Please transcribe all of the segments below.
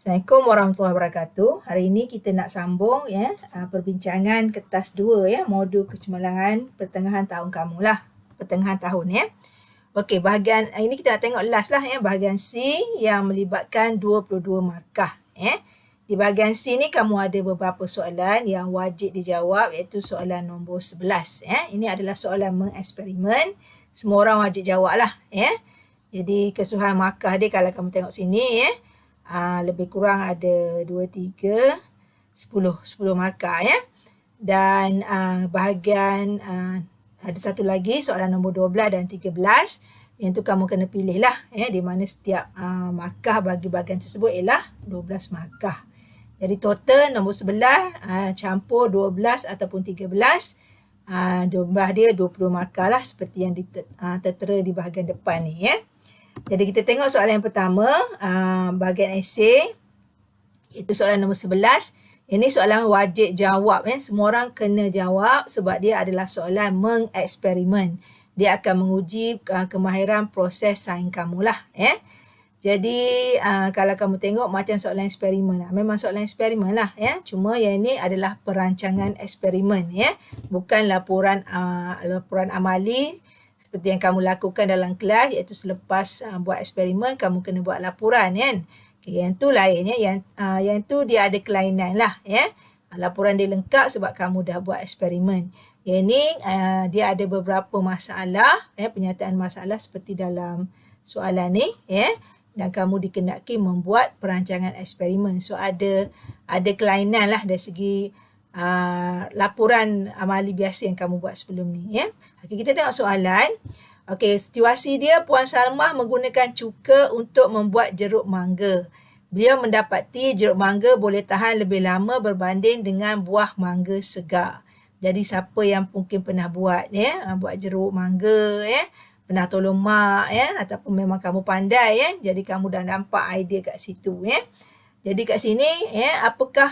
Assalamualaikum warahmatullahi wabarakatuh. Hari ini kita nak sambung perbincangan kertas 2 modul kecemerlangan pertengahan tahun kamu lah. Pertengahan tahun Okey, bahagian ini kita nak tengok last lah bahagian C yang melibatkan 22 markah Di bahagian C ni kamu ada beberapa soalan yang wajib dijawab, iaitu soalan nombor 11 Ini adalah soalan mengeksperimen. Semua orang wajib jawab lah Jadi keseluruhan markah dia kalau kamu tengok sini lebih kurang ada 2, 3, 10 markah Dan bahagian ada satu lagi soalan nombor 12 dan 13 yang tu kamu kena pilih lah di mana setiap markah bagi bahagian tersebut ialah 12 markah. Jadi total nombor 11 campur 12 ataupun 13 jumlah dia 20 markah lah seperti yang tertera di bahagian depan ni Jadi kita tengok soalan yang pertama, bahagian esei, iaitu soalan nombor 11. Ini soalan wajib jawab. Semua orang kena jawab sebab dia adalah soalan mengeksperimen. Dia akan menguji kemahiran proses sains kamu lah. Jadi kalau kamu tengok macam soalan eksperimen, memang soalan eksperimen lah. Cuma yang ini adalah perancangan eksperimen. Bukan laporan amali seperti yang kamu lakukan dalam kelas, iaitu selepas buat eksperimen kamu kena buat laporan Okay, yang tu lain yang tu dia ada kelainan lah laporan dia lengkap sebab kamu dah buat eksperimen. Yang ni dia ada beberapa masalah penyataan masalah seperti dalam soalan ni dan kamu dikenaki membuat perancangan eksperimen. So ada kelainan lah dari segi laporan amali biasa yang kamu buat sebelum ni Okay, kita tengok soalan. Okey, situasi dia, Puan Salmah menggunakan cuka untuk membuat jeruk mangga. Beliau mendapati jeruk mangga boleh tahan lebih lama berbanding dengan buah mangga segar. Jadi siapa yang mungkin pernah buat buat jeruk mangga pernah tolong mak ataupun memang kamu pandai jadi kamu dah nampak idea kat situ Jadi kat sini apakah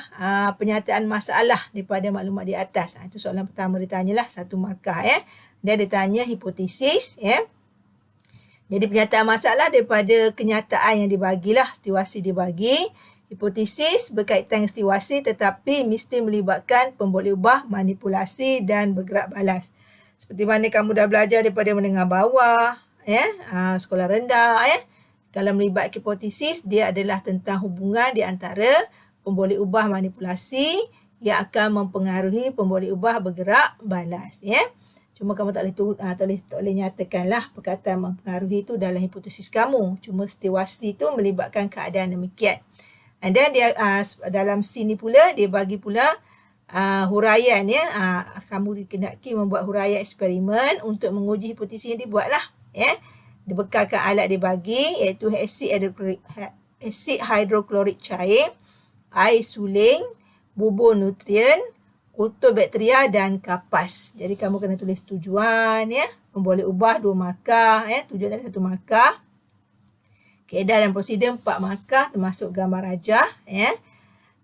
penyataan masalah daripada maklumat di atas? Itu soalan pertama ditanyalah 1 markah Dia ditanya hipotesis Jadi penyataan masalah daripada kenyataan yang dibagilah, situasi dibagi. Hipotesis berkaitan dengan situasi tetapi mesti melibatkan pemboleh ubah, manipulasi dan bergerak balas. Seperti mana kamu dah belajar daripada menengah bawah, sekolah rendah Kalau melibatkan hipotesis, dia adalah tentang hubungan di antara pemboleh ubah manipulasi yang akan mempengaruhi pemboleh ubah bergerak balas Cuma kamu tak boleh nyatakanlah perkataan mempengaruhi itu dalam hipotesis kamu. Cuma situasi itu melibatkan keadaan demikian. And then dia dalam sini pula dia bagi pula huraian kamu dikenaki membuat huraian eksperimen untuk menguji hipotesis yang dibuatlah Dibekalkan alat dibagi iaitu asid hidroklorik cair, air suling, bubur nutrien, kultur bakteria dan kapas. Jadi kamu kena tulis tujuan pemboleh ubah 2 markah tujuan ada 1 markah. Kaedah dan prosedur 4 markah termasuk gambar rajah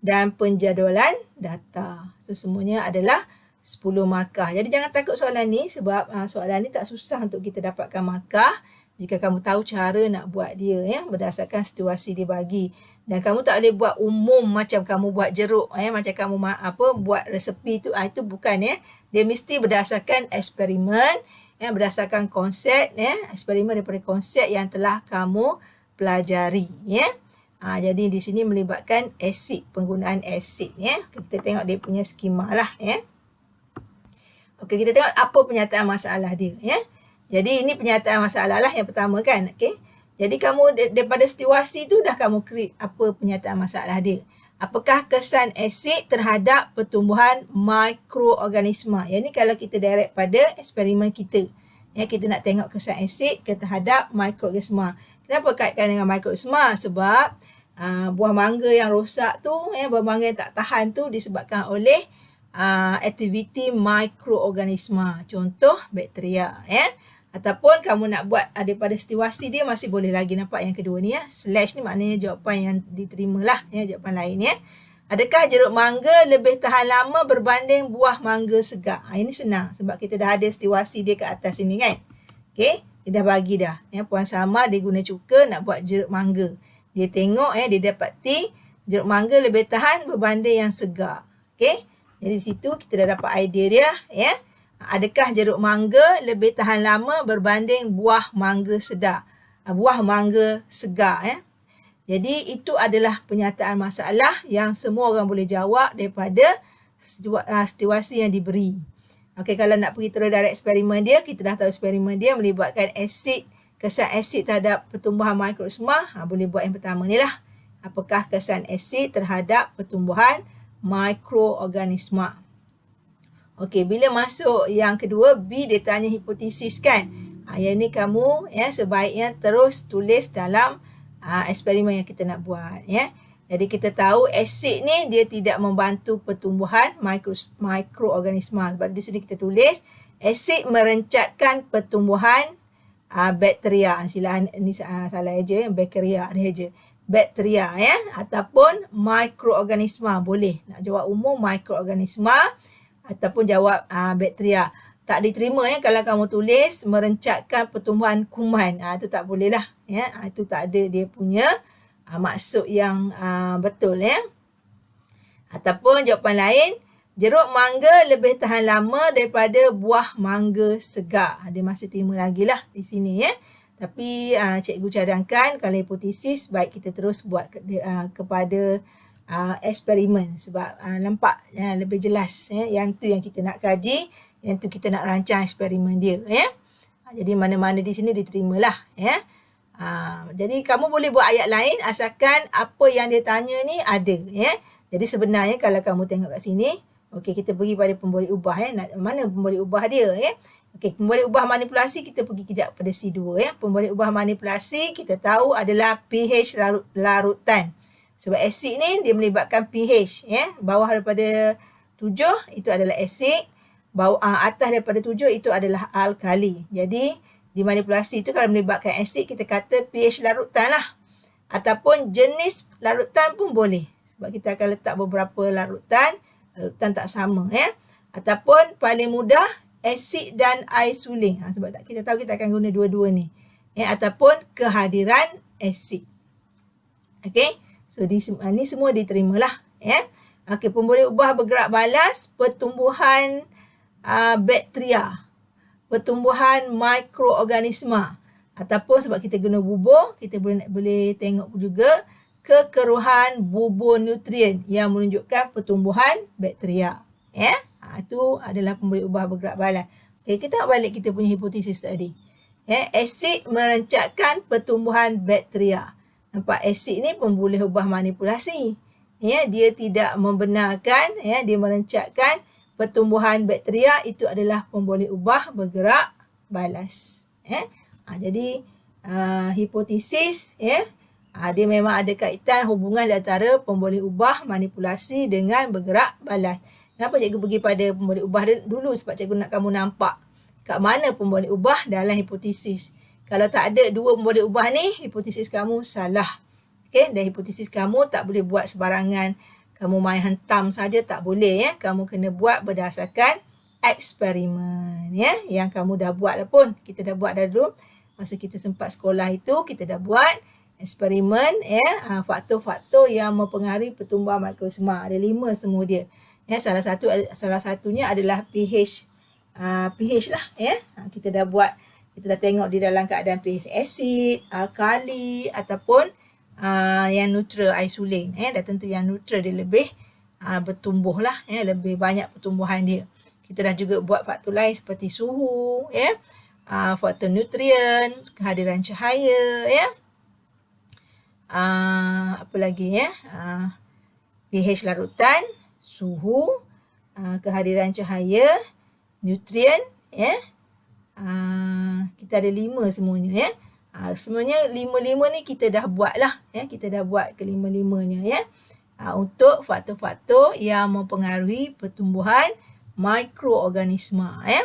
dan penjadualan data. So semuanya adalah 10 markah. Jadi jangan takut soalan ni sebab soalan ni tak susah untuk kita dapatkan markah jika kamu tahu cara nak buat dia berdasarkan situasi dia bagi. Dan kamu tak boleh buat umum macam kamu buat jeruk macam kamu buat resepi tu itu bukan Dia mesti berdasarkan eksperimen berdasarkan konsep eksperimen daripada konsep yang telah kamu pelajari Jadi di sini melibatkan asid, penggunaan asid Kita tengok dia punya skema lah Okey, kita tengok apa penyataan masalah dia Jadi ini penyataan masalah lah yang pertama kan okey. Jadi kamu daripada situasi tu dah kamu create apa penyataan masalah dia. Apakah kesan asid terhadap pertumbuhan mikroorganisma? Yang ni kalau kita direct pada eksperimen kita. Kita nak tengok kesan asid terhadap mikroorganisma. Kenapa kaitkan dengan mikroorganisma? Sebab buah mangga yang rosak tu, buah mangga yang tak tahan tu disebabkan oleh aktiviti mikroorganisma. Contoh bakteria Ataupun kamu nak buat daripada situasi dia masih boleh lagi nampak yang kedua ni Slash ni maknanya jawapan yang diterima lah jawapan lain Adakah jeruk mangga lebih tahan lama berbanding buah mangga segar? Ini senang sebab kita dah ada situasi dia kat atas sini kan. Okey, dia dah bagi dah. Puan Salmah dia guna cuka nak buat jeruk mangga. Dia tengok dia dapati jeruk mangga lebih tahan berbanding yang segar. Okey. Jadi di situ kita dah dapat idea dia, ya. Adakah jeruk mangga lebih tahan lama berbanding buah mangga sedar? Buah mangga segar, ya. Jadi itu adalah penyataan masalah yang semua orang boleh jawab daripada situasi yang diberi. Okey, kalau nak pergi terus dari eksperimen dia, kita dah tahu eksperimen dia melibatkan kesan asid terhadap pertumbuhan mikroorganisma. Boleh buat yang pertama ni lah. Apakah kesan asid terhadap pertumbuhan mikroorganisma? Okey, bila masuk yang kedua, B dia tanya hipotesis kan. Yang ni kamu sebaiknya terus tulis dalam eksperimen yang kita nak buat, ya. Jadi kita tahu asid ni dia tidak membantu pertumbuhan mikroorganisma. Sebab di sini kita tulis asid merencatkan pertumbuhan bakteria. Ni salah aja, bakteria ni aja. Bakteria, ya, ataupun mikroorganisma, boleh. Nak jawab umum mikroorganisma ataupun jawab bakteria. Tak diterima kalau kamu tulis merencatkan pertumbuhan kuman. Itu tak boleh lah, ya. Itu tak ada dia punya maksud yang betul, ya. Ataupun jawapan lain, jeruk mangga lebih tahan lama daripada buah mangga segar. Dia masih terima lagi lah di sini, ya. Tapi cikgu cadangkan kalau hipotesis baik kita terus buat kepada eksperimen sebab nampak lebih jelas, ya. Yang tu yang kita nak kaji, yang tu kita nak rancang eksperimen dia, ya. Jadi mana-mana di sini diterimalah, ya. Jadi kamu boleh buat ayat lain asalkan apa yang dia tanya ni ada, ya. Jadi sebenarnya kalau kamu tengok kat sini, okey, kita pergi pada pemboleh ubah, ya. Mana pemboleh ubah dia, ya. Okey, pemboleh ubah manipulasi kita pergi kejap pada C2, ya. Pemboleh ubah manipulasi kita tahu adalah pH larutan. Sebab asid ni dia melibatkan pH, ya. Bawah daripada 7 itu adalah asid, atas daripada 7 itu adalah alkali. Jadi di manipulasi itu kalau melibatkan asid kita kata pH larutan lah. Ataupun jenis larutan pun boleh. Sebab kita akan letak beberapa larutan tak sama, ya. Ataupun paling mudah asid dan air suling. Sebab kita tahu kita akan guna dua-dua ni. Ya, ataupun kehadiran asid. Okey. So ni semua diterimalah, ya. Okey, pemboleh ubah bergerak balas pertumbuhan bakteria. Pertumbuhan mikroorganisma ataupun sebab kita guna bubur, kita boleh tengok juga kekeruhan bubur nutrien yang menunjukkan pertumbuhan bakteria, ya. Itu adalah pemboleh ubah bergerak balas. Okey, kita balik kita punya hipotesis tadi. Ya, asid merencatkan pertumbuhan bakteria. Nampak asid ni pemboleh ubah manipulasi. Ya, dia tidak membenarkan, ya, dia merencatkan pertumbuhan bakteria. Itu adalah pemboleh ubah bergerak balas. Jadi hipotesis, ya, dia memang ada kaitan hubungan antara pemboleh ubah manipulasi dengan bergerak balas. Kenapa cikgu pergi pada pemboleh ubah dulu? Sebab cikgu nak kamu nampak kat mana pemboleh ubah dalam hipotesis. Kalau tak ada dua pemboleh ubah ni, hipotesis kamu salah. Okay? Dan hipotesis kamu tak boleh buat sebarangan. Kamu main hentam saja tak boleh, ya. Kamu kena buat berdasarkan eksperimen, ya. Yang kamu dah buat lah pun. Kita dah buat dah dulu. Masa kita sempat sekolah itu, kita dah buat eksperimen, ya. Faktor-faktor yang mempengaruhi pertumbuhan mikroorganisma. Ada 5 semua dia. Ya, salah satunya adalah pH. pH lah, ya. Kita dah buat, kita dah tengok di dalam keadaan pH asid, alkali ataupun yang neutral, air suling. Dah tentu yang neutral dia lebih bertumbuh lah, ya, lebih banyak pertumbuhan dia. Kita dah juga buat faktor lain seperti suhu, ya, faktor nutrien, kehadiran cahaya, ya. Apa lagi, ya? pH larutan, suhu, kehadiran cahaya, nutrien, ya. Kita ada 5 semuanya, ya. Sebenarnya 5 ni kita dah buat lah, ya. Kita dah buat ke 5-5-nya, ya. Untuk faktor-faktor yang mempengaruhi pertumbuhan mikroorganisma, ya.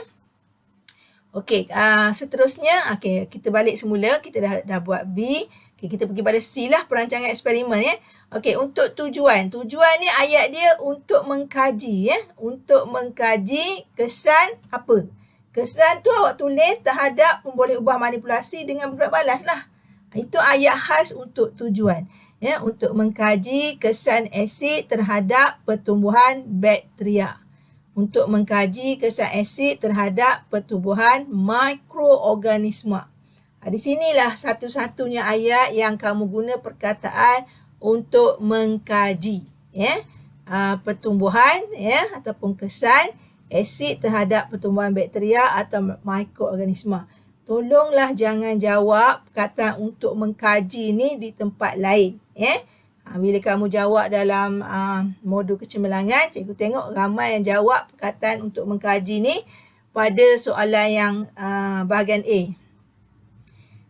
Okey, seterusnya, okey, kita balik semula, kita dah buat B. Okey, kita pergi pada C lah, perancangan eksperimen, ya. Okey, untuk tujuan. Tujuan ni ayat dia untuk mengkaji, ya. Untuk mengkaji kesan apa? Kesan tu awak tulis terhadap pemboleh ubah manipulasi dengan bergerak balas lah. Itu ayat khas untuk tujuan. ya, untuk mengkaji kesan asid terhadap pertumbuhan bakteria. Untuk mengkaji kesan asid terhadap pertumbuhan mikroorganisma. Di sinilah satu-satunya ayat yang kamu guna perkataan untuk mengkaji, ya, pertumbuhan, ya, ataupun kesan asid terhadap pertumbuhan bakteria atau mikroorganisma. Tolonglah jangan jawab perkataan untuk mengkaji ni di tempat lain, ya. Bila kamu jawab dalam modul kecemerlangan, cikgu tengok ramai yang jawab perkataan untuk mengkaji ni pada soalan yang bahagian A.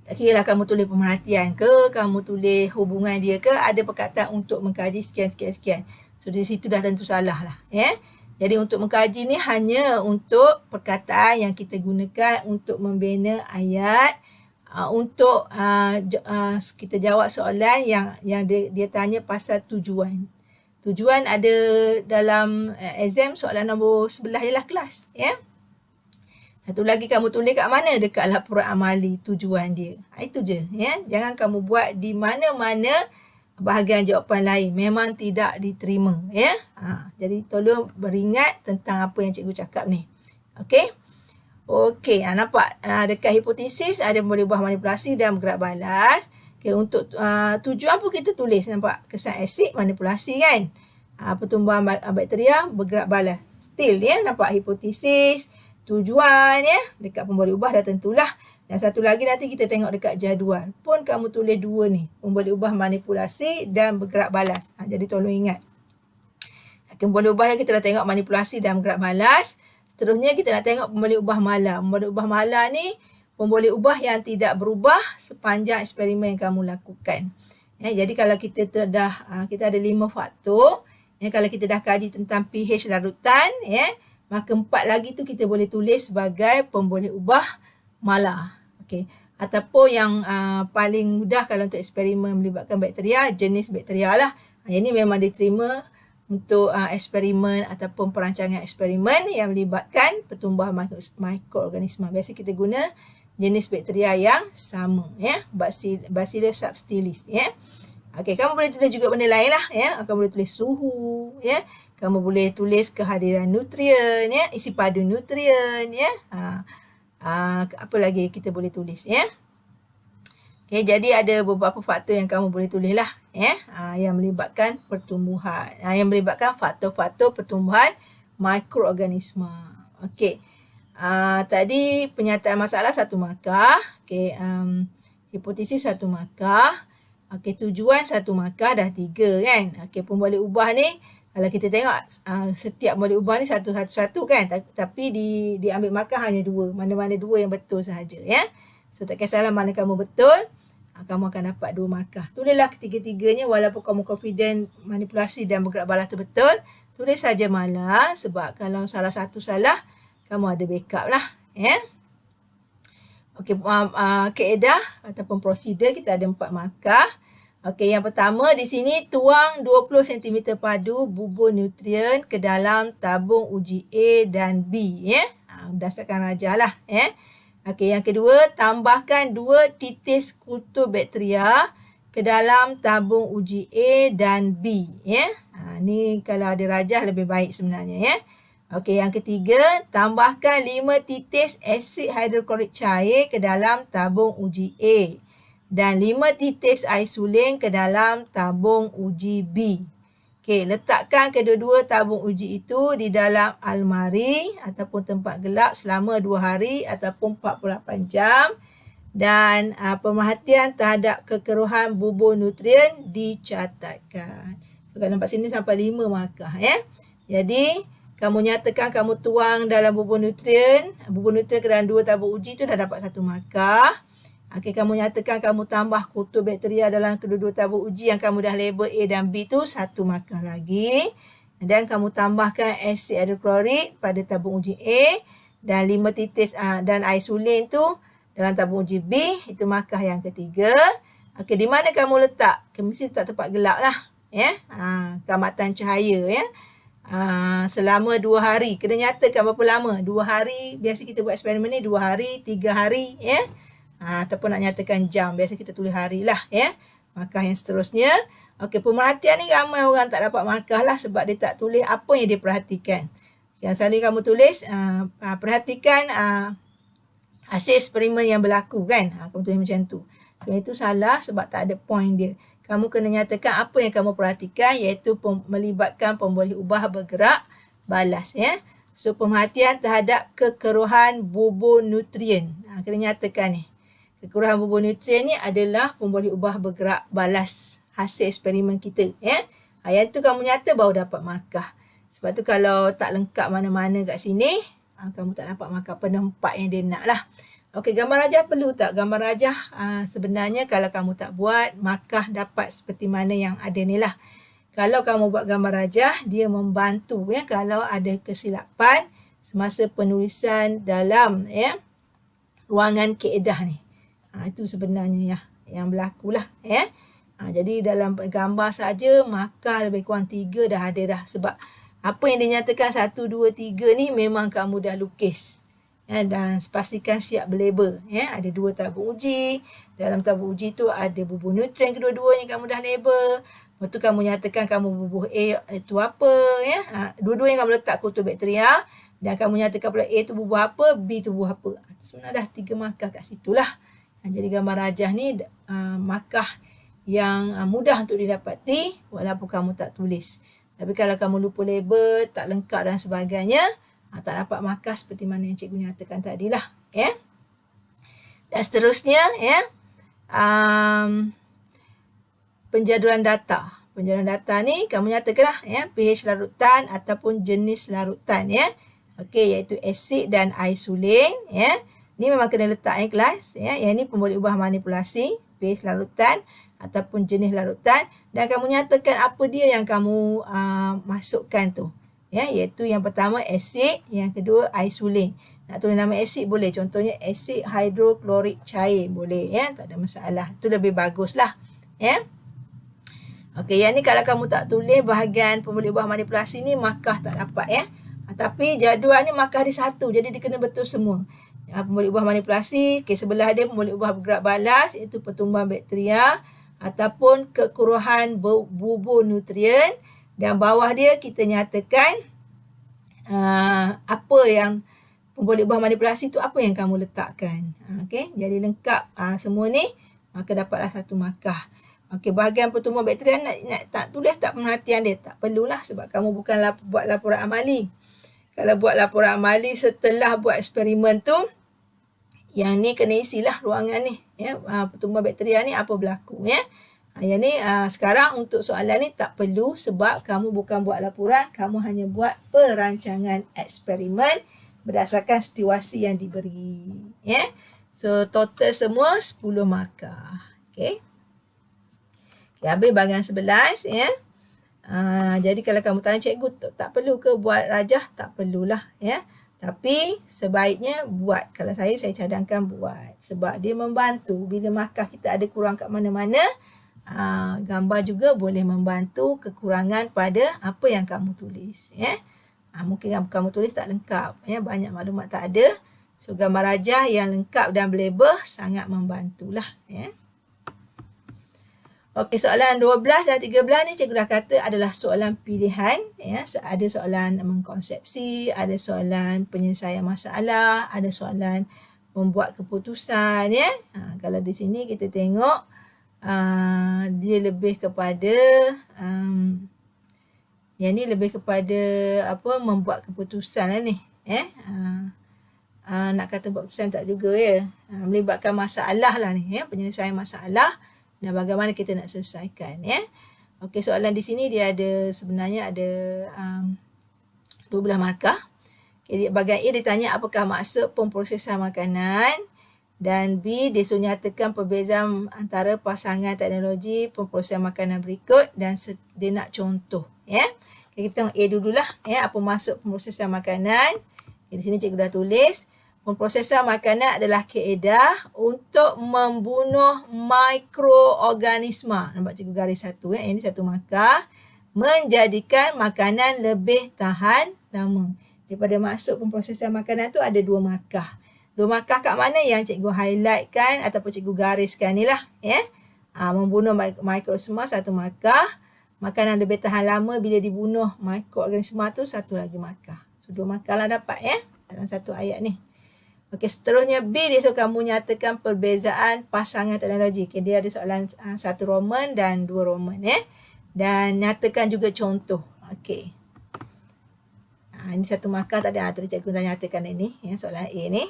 Tak kira lah kamu tulis pemerhatian ke, kamu tulis hubungan dia ke, ada perkataan untuk mengkaji sekian. So di situ dah tentu salah lah, ya. Jadi untuk mengkaji ni hanya untuk perkataan yang kita gunakan untuk membina ayat, untuk kita jawab soalan yang dia tanya pasal tujuan. Tujuan ada dalam exam soalan nombor 11 ialah kelas, ya. Satu lagi kamu tulis kat mana? Dekat laporan amali tujuan dia. Itu je, ya. Jangan kamu buat di mana-mana bahagian jawapan lain. Memang tidak diterima, ya. Jadi tolong beringat tentang apa yang cikgu cakap ni. Okey. Okey, nampak dekat hipotesis ada boleh buat manipulasi dan bergerak balas. Okey, untuk tujuan pun kita tulis, nampak kesan asid manipulasi kan. Pertumbuhan bakteria bergerak balas. Still, ya, nampak hipotesis, tujuan, ya. Dekat pun boleh ubah dah tentulah. Dan satu lagi nanti kita tengok dekat jadual. Pun kamu tulis dua ni, pun boleh ubah manipulasi dan bergerak balas. Jadi tolong ingat. Boleh ubah kita dah tengok manipulasi dan bergerak balas. Seterusnya kita nak tengok pemboleh ubah mala. Pemboleh ubah mala ni pemboleh ubah yang tidak berubah sepanjang eksperimen yang kamu lakukan. Ya, jadi kalau kita kita ada 5 faktor. Ya, kalau kita dah kaji tentang pH larutan, ya, maka 4 lagi tu kita boleh tulis sebagai pemboleh ubah mala. Okey. Ataupun yang paling mudah kalau untuk eksperimen melibatkan bakteria, jenis bakteria lah. Yang ini memang diterima untuk eksperimen ataupun perancangan eksperimen yang melibatkan pertumbuhan mikroorganisma. Biasa kita guna jenis bakteria yang sama, ya, Bacillus subtilis, ya. Okey, kamu boleh tulis juga benda lain lah, ya. Kamu boleh tulis suhu, ya. Kamu boleh tulis kehadiran nutrien, ya, isi padu nutrien, ya. Apa lagi kita boleh tulis, ya. Okay, jadi ada beberapa faktor yang kamu boleh tulis lah, ya, yang melibatkan pertumbuhan, yang melibatkan faktor-faktor pertumbuhan mikroorganisma. Okey, tadi penyataan masalah 1 markah, okey, hipotesis 1 markah, okey, tujuan 1 markah, dah 3 kan. Okey, pun boleh ubah ni, kalau kita tengok setiap boleh ubah ni satu-satu kan, tapi diambil markah hanya 2, mana-mana 2 yang betul sahaja, ya. So tak kisahlah mana kamu betul, kamu akan dapat 2 markah. Tulislah ketiga-tiganya walaupun kamu confident manipulasi dan bergerak balas tu betul. Tulis saja mala sebab kalau salah satu salah, kamu ada backup lah, ya. Okey, kaedah ataupun prosedur kita ada 4 markah. Okey, yang pertama di sini tuang 20 cm padu bubur nutrien ke dalam tabung uji A dan B, ya. Berdasarkan rajah lah, ya. Okey, yang kedua, tambahkan 2 titis kultur bakteria ke dalam tabung uji A dan B, ya. Ni kalau ada rajah lebih baik sebenarnya, ya. Okey, yang ketiga, tambahkan 5 titis asid hidroklorik cair ke dalam tabung uji A dan 5 titis isolin ke dalam tabung uji B. Okey, letakkan kedua-dua tabung uji itu di dalam almari ataupun tempat gelap selama 2 hari ataupun 48 jam dan pemerhatian terhadap kekeruhan bubur nutrien dicatatkan. So, kalau nampak sini sampai 5 markah, ya. Jadi, kamu nyatakan kamu tuang dalam bubur nutrien ke dalam 2 tabung uji itu dah dapat 1 markah. Okey, kamu nyatakan kamu tambah kultur bakteria dalam kedua-dua tabung uji yang kamu dah label A dan B tu 1 markah lagi. Dan kamu tambahkan asid hidroklorik pada tabung uji A dan 5 titis dan isolin tu dalam tabung uji B, itu markah yang ketiga. Okey, di mana kamu letak? Mesti letak tempat gelap lah, ya. Kamatan cahaya, ya. Selama 2 hari. Kena nyatakan berapa lama? 2 hari. Biasa kita buat eksperimen ni 2 hari, 3 hari, ya. Ataupun nak nyatakan jam, biasa kita tulis hari lah, ya. Markah yang seterusnya. Okey, pemerhatian ni ramai orang tak dapat markah lah sebab dia tak tulis apa yang dia perhatikan. Yang selalu kamu tulis, perhatikan hasil eksperimen yang berlaku kan. Kamu tulis macam tu. So, itu salah sebab tak ada point dia. Kamu kena nyatakan apa yang kamu perhatikan iaitu melibatkan pemboleh ubah bergerak balas. Ya. So, pemerhatian terhadap kekeruhan bubur nutrien. Kena nyatakan ni. Kekeruhan bubur nutrien ni adalah pemboleh ubah bergerak balas hasil eksperimen kita. Ya. Yang tu kamu nyata baru dapat markah. Sebab tu kalau tak lengkap mana-mana kat sini, kamu tak dapat markah penuh 4 yang dia nak lah. Okey, gambar rajah perlu tak? Gambar rajah sebenarnya kalau kamu tak buat, markah dapat seperti mana yang ada ni lah. Kalau kamu buat gambar rajah, dia membantu ya kalau ada kesilapan semasa penulisan dalam ya ruangan kaedah ni. Itu sebenarnya ya yang berlaku lah ya. Jadi dalam gambar saja markah lebih kurang 3 dah ada dah sebab apa yang dinyatakan 1, 2, 3 ni memang kamu dah lukis. Ya, dan pastikan siap berlabel. Ya. Ada 2 tabung uji. Dalam tabung uji tu ada bubur nutrien kedua-duanya kamu dah label. Lepas tu kamu nyatakan kamu bubuh A itu apa. Ya. Dua-duanya kamu letak kultur bakteria. Dan kamu nyatakan pula A tu bubuh apa, B tu bubuh apa. Sebenarnya dah 3 markah kat situ lah. Jadi gambar rajah ni markah yang mudah untuk didapati walaupun kamu tak tulis. Tapi kalau kamu lupa label, tak lengkap dan sebagainya, tak dapat markah seperti mana yang cikgu nyatakan tadi lah. Ya. Dan seterusnya, ya, penjadualan data. Penjadualan data ni kamu nyatakan lah, ya, pH larutan ataupun jenis larutan. Ya. Okey, iaitu asid dan isolin. Ya. Ni memang kena letak kelas. Ya. Yang ni pemboleh ubah manipulasi, pH larutan ataupun jenis larutan, dan kamu nyatakan apa dia yang kamu masukkan tu. Ya, iaitu yang pertama asid, yang kedua isolin. Nak tulis nama asid boleh, contohnya asid hidroklorik cair boleh ya, tak ada masalah. Itu lebih baguslah. Ya. Okey, yang ni kalau kamu tak tulis bahagian pemboleh ubah manipulasi ni markah tak dapat ya. Tapi jadual ni markah dia 1, jadi dia kena betul semua. Pemboleh ubah manipulasi, okey, sebelah dia pemboleh ubah bergerak balas iaitu pertumbuhan bakteria ataupun kekurangan bubur nutrien, dan bawah dia kita nyatakan apa yang pemboleh ubah manipulasi tu apa yang kamu letakkan. Okey, jadi lengkap semua ni, maka dapatlah 1 markah. Okey, bahagian pertumbuhan bakteria nak tak tulis tak pemerhatian dia, tak perlulah sebab kamu bukan buat laporan amali. Kalau buat laporan amali setelah buat eksperimen tu, yang ni kena isilah ruangan ni. Ya, pertumbuhan bakteria ni apa berlaku. Ya. Yang ni sekarang untuk soalan ni tak perlu sebab kamu bukan buat laporan, kamu hanya buat perancangan eksperimen berdasarkan situasi yang diberi. Ya. So total semua 10 markah. Okey. Okay, habis bahagian 11 ya. Jadi kalau kamu tanya cikgu tak perlu ke buat rajah, tak perlulah ya. Tapi sebaiknya buat. Kalau saya cadangkan buat. Sebab dia membantu. Bila markah kita ada kurang kat mana-mana, gambar juga boleh membantu kekurangan pada apa yang kamu tulis. Ya. Mungkin kamu tulis tak lengkap. Ya. Banyak maklumat tak ada. So gambar rajah yang lengkap dan berlabel sangat membantulah. Ya. Okey, soalan 12 dan 13 ni cikgu dah kata adalah soalan pilihan. Ya. Ada soalan mengkonsepsi, ada soalan penyelesaian masalah, ada soalan membuat keputusan. Ya. Kalau di sini kita tengok dia lebih kepada yang ni lebih kepada apa membuat keputusan lah ni. Ya. Nak kata buat keputusan tak juga ya. Melibatkan masalah lah ni. Ya. Penyelesaian masalah dan bagaimana kita nak selesaikan ya. Okey, soalan di sini dia ada sebenarnya ada 12 markah. Okay, bahagian A ditanya apakah maksud pemprosesan makanan, dan B dia suruh nyatakan perbezaan antara pasangan teknologi pemprosesan makanan berikut dan dia nak contoh ya. Okay, kita tengok A dululah ya, apa maksud pemprosesan makanan. Okay, di sini cikgu dah tulis pemprosesan makanan adalah kaedah untuk membunuh mikroorganisma. Nampak cikgu garis 1 ya. Ini 1 markah. Menjadikan makanan lebih tahan lama. Daripada maksud pemprosesan makanan tu ada 2 markah. 2 markah kat mana yang cikgu highlightkan ataupun cikgu gariskan ni lah. Ya. membunuh mikroorganisma 1 markah. Makanan lebih tahan lama bila dibunuh mikroorganisma tu 1 lagi markah. So 2 markah lah dapat ya dalam satu ayat ni. Okey, seterusnya B dia suruh kamu nyatakan perbezaan pasangan teknologi. Okey, dia ada soalan 1 Roman dan 2 Roman ya. Dan nyatakan juga contoh. Okey. Ini 1 markah tak ada. Tadi cikgu dah nyatakan ini ya, soalan A ni.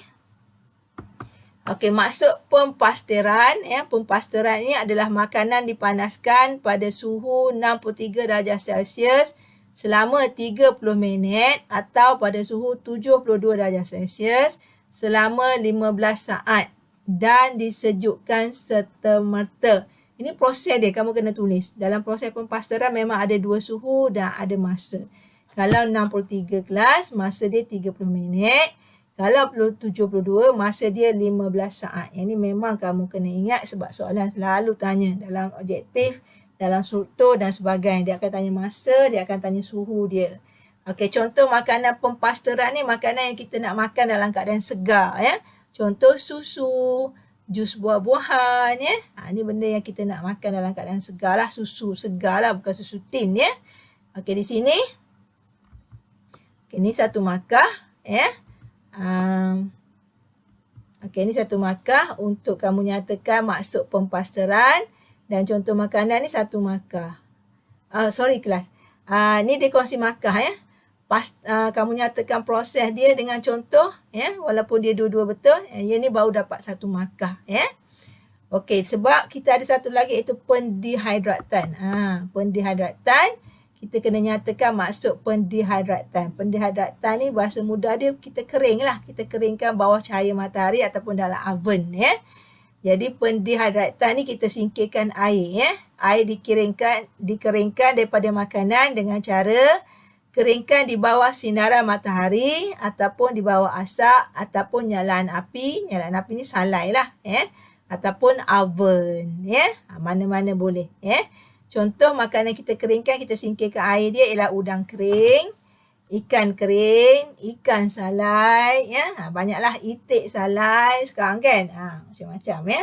Okey, maksud pempasteran ya. Pempasteran ini adalah makanan dipanaskan pada suhu 63 darjah Celsius selama 30 minit atau pada suhu 72 darjah Celsius selama 15 saat dan disejukkan serta-merta. Ini proses dia, kamu kena tulis. Dalam proses pempasteran memang ada 2 suhu dan ada masa. Kalau 63 kelas, masa dia 30 minit. Kalau 72, masa dia 15 saat. Yang ni memang kamu kena ingat sebab soalan selalu tanya dalam objektif, dalam struktur dan sebagainya. Dia akan tanya masa, dia akan tanya suhu dia. Okey, contoh makanan pempasteran ni makanan yang kita nak makan dalam keadaan segar ya. Contoh susu, jus buah-buahan ya. Ni benda yang kita nak makan dalam keadaan segar lah, susu segar lah, bukan susu tin ya. Okey, di sini. Okey, ni 1 markah ya. Okey, ni 1 markah untuk kamu nyatakan maksud pempasteran dan contoh makanan ni 1 markah. Sorry kelas. Ni dia kongsi markah ya. Kamu nyatakan proses dia dengan contoh ya, walaupun dia dua-dua betul, yang ni baru dapat 1 markah ya. Okey, sebab kita ada satu lagi iaitu pendehidratan. Pendehidratan kita kena nyatakan maksud pendehidratan. Pendehidratan ni bahasa mudah dia kita kering lah. Kita keringkan bawah cahaya matahari ataupun dalam oven ya. Jadi pendehidratan ni kita singkirkan air ya. Air dikeringkan daripada makanan dengan cara keringkan di bawah sinaran matahari ataupun di bawah asap ataupun nyalaan api. Nyalaan api ni salai lah ya. Ataupun oven ya. Mana-mana boleh ya. Contoh makanan kita keringkan, kita singkirkan air dia ialah udang kering, ikan kering, ikan salai, ya. Banyaklah itik salai sekarang kan. Macam-macam ya.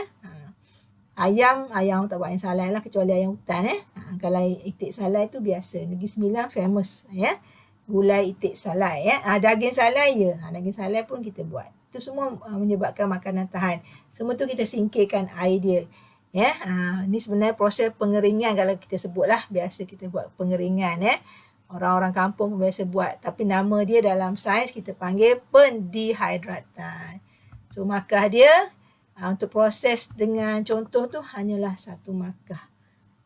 Ayam tak buat yang salai lah kecuali ayam hutan ya. Kalau itik salai tu biasa. Negeri Sembilan famous ya. Gulai itik salai ya. Daging salai ya. Daging salai pun kita buat. Itu semua menyebabkan makanan tahan. Semua tu kita singkirkan air dia. Ya, ni sebenarnya proses pengeringan kalau kita sebutlah, biasa kita buat pengeringan ya. Orang-orang kampung pun biasa buat, tapi nama dia dalam sains kita panggil pendehidratan. So markah dia untuk proses dengan contoh tu hanyalah 1 markah.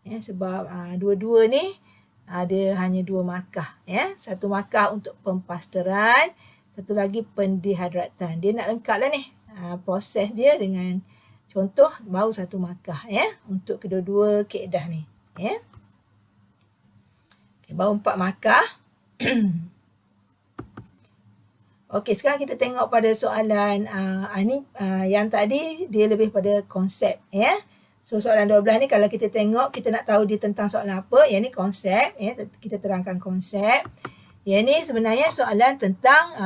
Ya, sebab dua-dua ni ada hanya 2 markah ya. 1 markah untuk pempasteran, 1 lagi pendehidratan. Dia nak lengkaplah ni. Proses dia dengan contoh baru 1 markah ya untuk kedua-dua kaedah ni ya. Okay, baru 4 markah. Okey, sekarang kita tengok pada soalan yang tadi dia lebih pada konsep ya. So soalan 12 ni kalau kita tengok kita nak tahu dia tentang soalan apa, yang ni konsep ya, kita terangkan konsep. Yang ni sebenarnya soalan tentang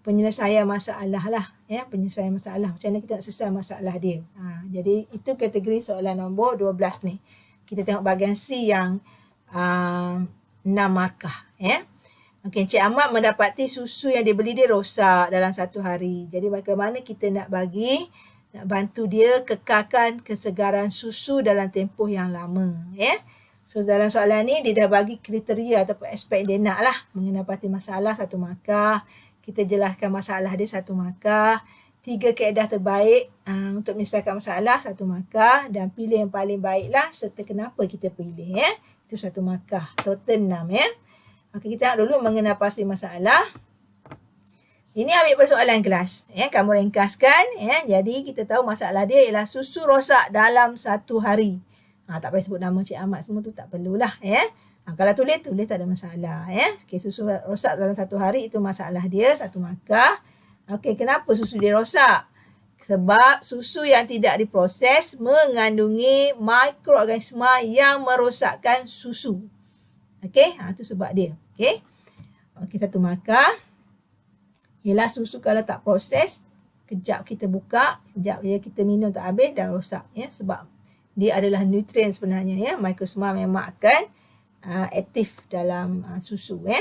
penyelesaian masalah lah ya, penyelesaian masalah, macam mana kita nak selesai masalah dia. Jadi itu kategori soalan nombor 12 ni. Kita tengok bahagian C yang 6 markah ya. Okey, Encik Ahmad mendapati susu yang dibeli dia rosak dalam 1 hari. Jadi bagaimana kita nak bantu dia kekalkan kesegaran susu dalam tempoh yang lama ya. So dalam soalan ni dia dah bagi kriteria ataupun aspek dia nak lah mengenai masalah 1 markah. Kita jelaskan masalah dia 1 markah. 3 kaedah terbaik untuk menyelesaikan masalah 1 markah. Dan pilih yang paling baik lah serta kenapa kita pilih ya. Itu 1 markah. Total 6 ya. Okey, kita tengok dulu mengenai pasti masalah. Ini ambil persoalan kelas. Ya, kamu ringkaskan. Ya. Jadi kita tahu masalah dia ialah susu rosak dalam 1 hari. Tak payah sebut nama Cik Ahmad semua tu tak perlulah ya. Kalau tulis tak ada masalah ya. Okay, susu rosak dalam 1 hari itu masalah dia 1 markah. Okey, kenapa susu dia rosak? Sebab susu yang tidak diproses mengandungi mikroorganisma yang merosakkan susu. Okey, itu sebab dia. Okey. Okey, 1 markah. Ialah susu kalau tak proses, kejap kita buka, kejap je kita minum tak habis dah rosak ya, sebab dia adalah nutrien sebenarnya ya. Microsoma memang akan aktif dalam susu ya.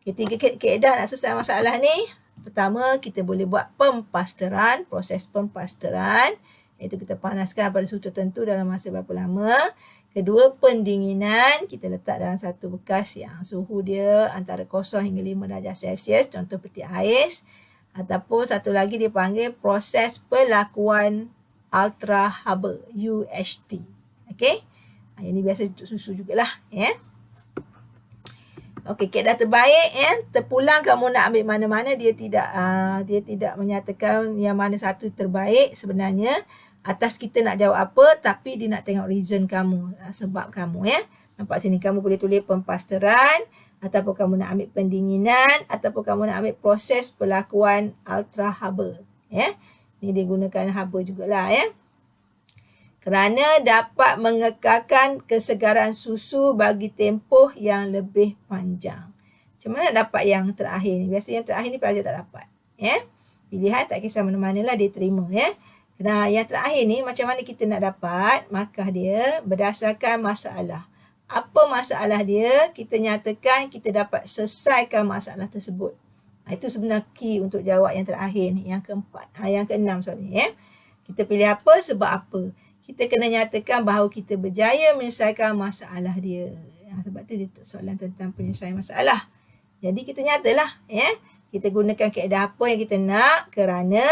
Tiga kaedah nak selesai masalah ni. Pertama, kita boleh buat pempasteran, proses pempasteran, iaitu kita panaskan pada suhu tertentu dalam masa berapa lama. Kedua, pendinginan, kita letak dalam satu bekas yang suhu dia antara 0 hingga 5 darjah Celsius, contoh peti ais. Ataupun satu lagi dipanggil proses pelakuan ultra Haber, UHT. Okey. Ini biasa untuk susu jugalah ya. Okey, kaedah terbaik ya. Terpulang kamu nak ambil mana-mana, dia tidak menyatakan yang mana satu terbaik sebenarnya. Atas kita nak jawab apa, tapi dia nak tengok reason kamu, sebab kamu ya. Nampak sini kamu boleh tulis pempasteran, ataupun kamu nak ambil pendinginan, ataupun kamu nak ambil proses pelakuan ultra Haber ya. Ini digunakan Haber jugalah ya. Kerana dapat mengekalkan kesegaran susu bagi tempoh yang lebih panjang. Macam mana dapat yang terakhir ni? Biasa yang terakhir ni pelajar tak dapat ya. Pilihan tak kisah mana-mana lah dia terima ya. Nah, yang terakhir ni macam mana kita nak dapat markah dia berdasarkan masalah. Apa masalah dia? Kita nyatakan kita dapat selesaikan masalah tersebut. Itu sebenarnya key untuk jawab yang terakhir ni, yang keempat, yang keenam sorry ya. Kita pilih apa, sebab apa. Kita kena nyatakan bahawa kita berjaya menyelesaikan masalah dia. Sebab tu dia soalan tentang penyelesaian masalah. Jadi kita nyatalah ya. Kita gunakan kaedah apa yang kita nak kerana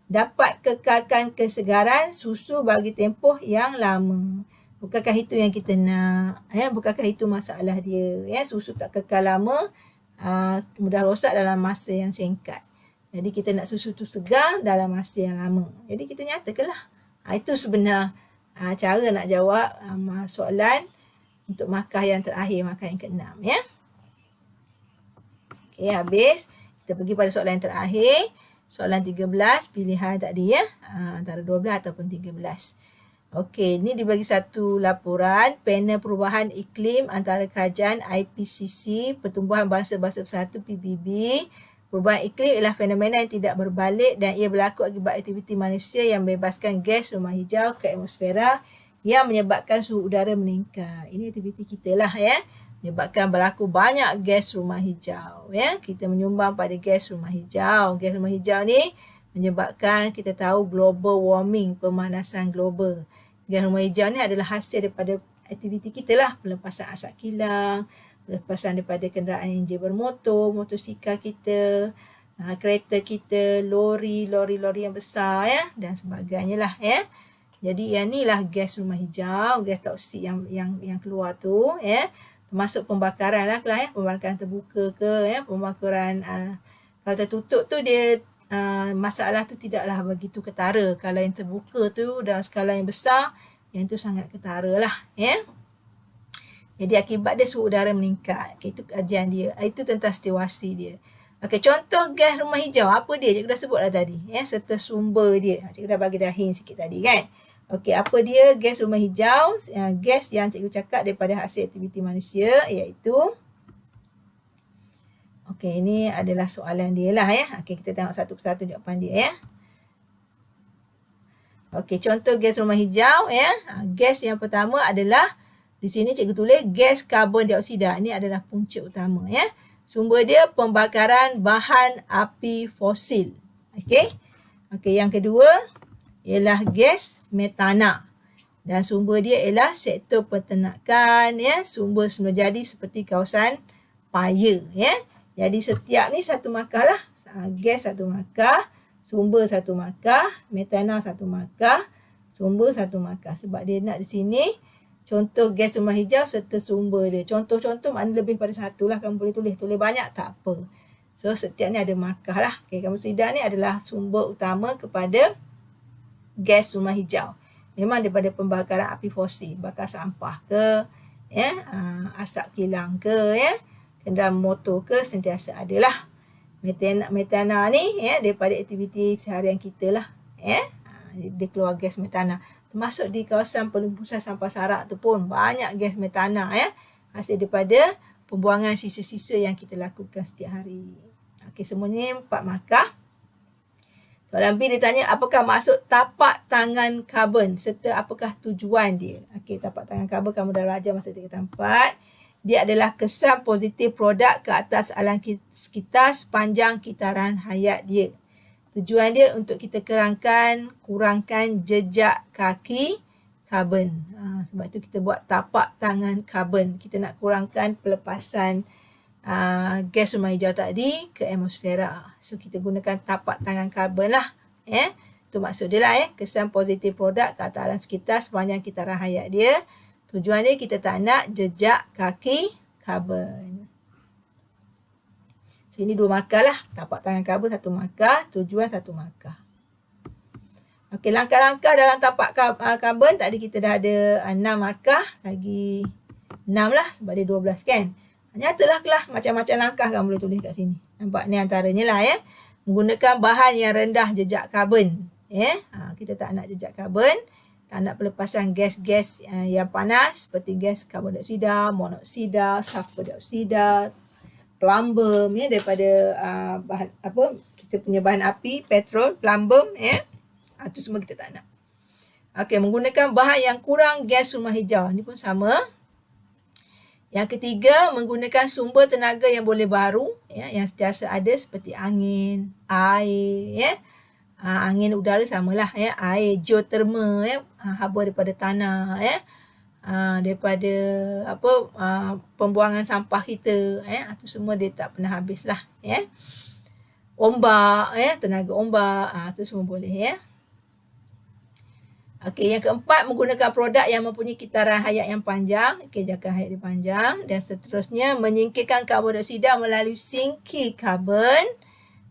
dapat kekalkan kesegaran susu bagi tempoh yang lama. Bukankah itu yang kita nak? Bukankah itu masalah dia? Ya, susu tak kekal lama, mudah rosak dalam masa yang singkat. Jadi kita nak susu tu segar dalam masa yang lama. Jadi kita nyatakanlah. Itu sebenar cara nak jawab soalan untuk markah yang terakhir, markah yang keenam. Ya. Okey, habis. Kita pergi pada soalan yang terakhir. Soalan 13, pilihan tadi ya, antara 12 ataupun 13. Okey, ini dibagi satu laporan, panel perubahan iklim antara kajian IPCC, pertumbuhan bangsa-bangsa bersatu PBB. Perubahan iklim ialah fenomena yang tidak berbalik dan ia berlaku akibat aktiviti manusia yang membebaskan gas rumah hijau ke atmosfera yang menyebabkan suhu udara meningkat. Ini aktiviti kita lah ya. Menyebabkan berlaku banyak gas rumah hijau ya. Kita menyumbang pada gas rumah hijau. Gas rumah hijau ni menyebabkan kita tahu global warming, pemanasan global. Gas rumah hijau ni adalah hasil daripada aktiviti kita lah, pelepasan asap kilang, pelepasan daripada kenderaan enjin bermotor, motosikal kita, kereta kita, lori yang besar ya dan sebagainya lah ya. Jadi yang ni lah gas rumah hijau, gas toksik yang keluar tu ya. Termasuk pembakaran lah ya, pembakaran terbuka ke ya, pembakaran kalau tertutup tu dia masalah tu tidaklah begitu ketara. Kalau yang terbuka tu dalam skala yang besar, yang tu sangat ketara lah ya. Jadi akibat dia suhu udara meningkat. Itu kajian dia. Itu tentang situasi dia. Okey, contoh gas rumah hijau apa dia? Cikgu dah sebut dah tadi ya, serta sumber dia. Cikgu dah bagi dah hint sikit tadi kan. Okey, apa dia gas rumah hijau? Gas yang cikgu cakap daripada hasil aktiviti manusia iaitu. Okey, ini adalah soalan dia lah ya. Okey, kita tengok satu persatu jawapan dia ya. Okey, contoh gas rumah hijau ya. Gas yang pertama adalah di sini cikgu tulis gas karbon dioksida. Ini adalah punca utama ya. Sumber dia pembakaran bahan api fosil. Okey. Okey, yang kedua ialah gas metana. Dan sumber dia ialah sektor peternakan ya, sumber semula jadi seperti kawasan paya ya. Jadi setiap ni satu markah lah. Gas satu markah, sumber satu markah, metana satu markah, sumber satu markah. Sebab dia nak di sini contoh gas rumah hijau serta sumber dia. Contoh-contoh maknanya lebih pada satu lah. Kamu boleh tulis banyak tak apa. So setiap ni ada markah lah. Okay, kamu sidang ni adalah sumber utama kepada gas rumah hijau. Memang daripada pembakaran api fosil, bakar sampah ke, ya, asap kilang ke, ya, kenderaan motor ke, sentiasa adalah. Metana ni ya, daripada aktiviti seharian kita lah, ya. Dia keluar gas metana. Termasuk di kawasan pelembusan sampah sarak tu pun banyak gas metana ya, hasil daripada pembuangan sisa-sisa yang kita lakukan setiap hari. Okey, semuanya 4 markah. Soalan B dia tanya apakah maksud tapak tangan karbon serta apakah tujuan dia. Okey, tapak tangan karbon kamu dah belajar masa 3 4. Dia adalah kesan positif produk ke atas alam sekitar sepanjang kitaran hayat dia. Tujuan dia untuk kita kurangkan jejak kaki karbon. Sebab tu kita buat tapak tangan karbon. Kita nak kurangkan pelepasan gas rumah hijau tadi ke atmosfera. So kita gunakan tapak tangan karbon lah. Itu maksud dia lah. Kesan positif produk ke atas alam sekitar sepanjang kitaran hayat dia. Tujuan dia kita tak nak jejak kaki karbon. So ini 2 markah lah. Tapak tangan karbon 1 markah. Tujuan 1 markah. Okey, langkah-langkah dalam tapak karbon. Tadi kita dah ada 6 markah. Lagi 6 lah sebab dia 12 kan. Nyatalah macam-macam langkah kamu boleh tulis kat sini. Nampak ni antaranya lah Menggunakan bahan yang rendah jejak karbon. Kita tak nak jejak karbon. Tak nak pelepasan gas-gas yang panas seperti gas karbon dioksida, monoksida, sulfur dioksida, plumbum daripada bahan kita punya bahan api, petrol, plumbum itu semua kita tak nak. Okey, menggunakan bahan yang kurang gas rumah hijau. Ni pun sama. Yang ketiga, menggunakan sumber tenaga yang boleh baru, yang sentiasa ada seperti angin, air, angin udara samalah, air, geothermal, haba daripada tanah, daripada pembuangan sampah kita, itu semua dia tak pernah habis lah, ombak, tenaga ombak, itu semua boleh, Okey, yang keempat, menggunakan produk yang mempunyai kitaran hayat yang panjang. Okey, jangka hayat dia panjang. Dan seterusnya, menyingkirkan karbon dioksida melalui singkir karbon.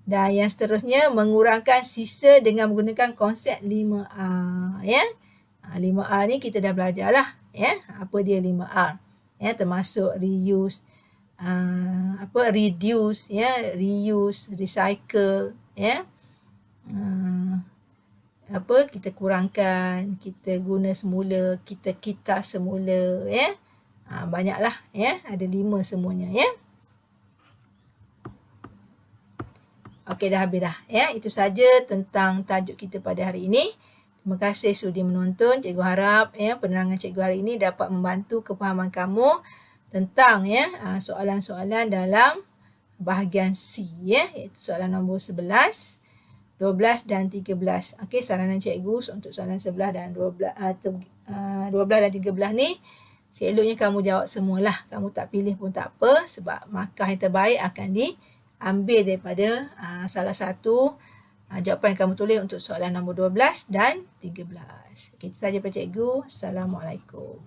Dan yang seterusnya, mengurangkan sisa dengan menggunakan konsep 5R. 5R ni kita dah belajar lah. Apa dia 5R? Termasuk reuse, reduce, reuse, recycle, kita kurangkan, kita guna semula, kita kitas semula, banyaklah, ada 5 semuanya, Okey, dah habis dah, itu saja tentang tajuk kita pada hari ini. Terima kasih sudi menonton. Cikgu harap penerangan cikgu hari ini dapat membantu kefahaman kamu tentang soalan-soalan dalam bahagian C, iaitu soalan nombor 11, 12 dan 13. Okey, saranan cikgu untuk soalan 11 dan 12 dan 13 ni seeloknya kamu jawab semualah. Kamu tak pilih pun tak apa sebab markah yang terbaik akan diambil daripada salah satu jawapan yang kamu tulis untuk soalan nombor 12 dan 13. Okey, itu saja pada cikgu. Assalamualaikum.